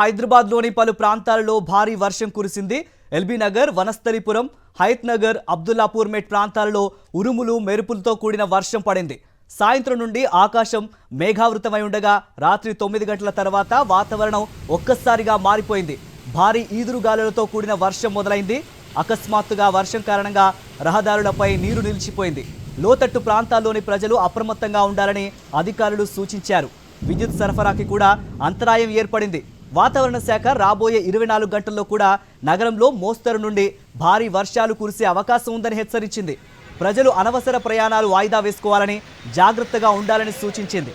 హైదరాబాద్లోని పలు ప్రాంతాల్లో భారీ వర్షం కురిసింది. ఎల్బీ నగర్, వనస్థలిపురం, హయత్ నగర్, అబ్దుల్లాపూర్ మెట్ ప్రాంతాల్లో ఉరుములు మెరుపులతో కూడిన వర్షం పడింది. సాయంత్రం నుండి ఆకాశం మేఘావృతమై ఉండగా రాత్రి 9 గంటల తర్వాత వాతావరణం ఒక్కసారిగా మారిపోయింది. భారీ ఈదురుగాలులతో కూడిన వర్షం మొదలైంది. అకస్మాత్తుగా వర్షం కారణంగా రహదారులపై నీరు నిలిచిపోయింది. లోతట్టు ప్రాంతాల్లోని ప్రజలు అప్రమత్తంగా ఉండాలని అధికారులు సూచించారు. విద్యుత్ సరఫరాకి కూడా అంతరాయం ఏర్పడింది. వాతావరణ శాఖ రాబోయే 24 గంటల్లో కూడా నగరంలో మోస్తరు నుండి భారీ వర్షాలు కురిసే అవకాశం ఉందని హెచ్చరించింది. ప్రజలు అనవసర ప్రయాణాలు వాయిదా వేసుకోవాలని, జాగ్రత్తగా ఉండాలని సూచించింది.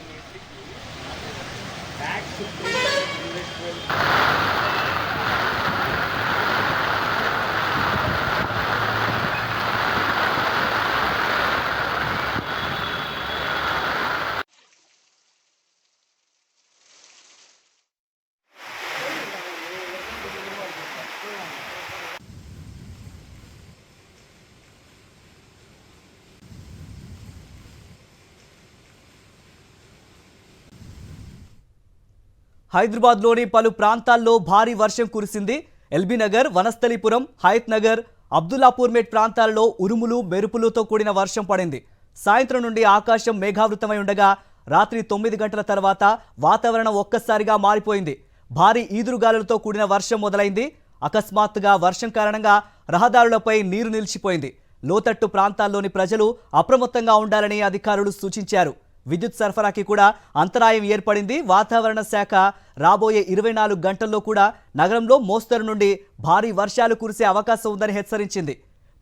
హైదరాబాద్లోని పలు ప్రాంతాల్లో భారీ వర్షం కురిసింది. ఎల్బీ నగర్, వనస్థలిపురం, హయత్ నగర్, అబ్దుల్లాపూర్ మెట్ ప్రాంతాల్లో ఉరుములు మెరుపులతో కూడిన వర్షం పడింది. సాయంత్రం నుండి ఆకాశం మేఘావృతమై ఉండగా రాత్రి 9 గంటల తర్వాత వాతావరణం ఒక్కసారిగా మారిపోయింది. భారీ ఈదురుగాలులతో కూడిన వర్షం మొదలైంది. అకస్మాత్తుగా వర్షం కారణంగా రహదారులపై నీరు నిలిచిపోయింది. లోతట్టు ప్రాంతాల్లోని ప్రజలు అప్రమత్తంగా ఉండాలని అధికారులు సూచించారు. విద్యుత్ సరఫరాకి కూడా అంతరాయం ఏర్పడింది. వాతావరణ శాఖ రాబోయే 24 గంటల్లో కూడా నగరంలో మోస్తరు నుండి భారీ వర్షాలు కురిసే అవకాశం ఉందని హెచ్చరించింది.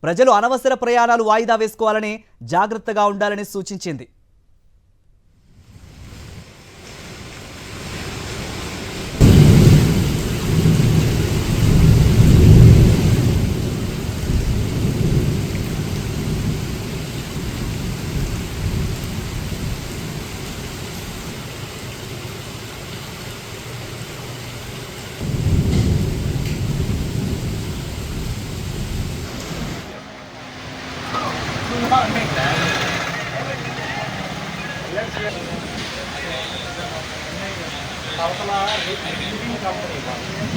ప్రజలు అనవసర ప్రయాణాలు వాయిదా వేసుకోవాలని, జాగ్రత్తగా ఉండాలని సూచించింది. అవతల కంపెనీ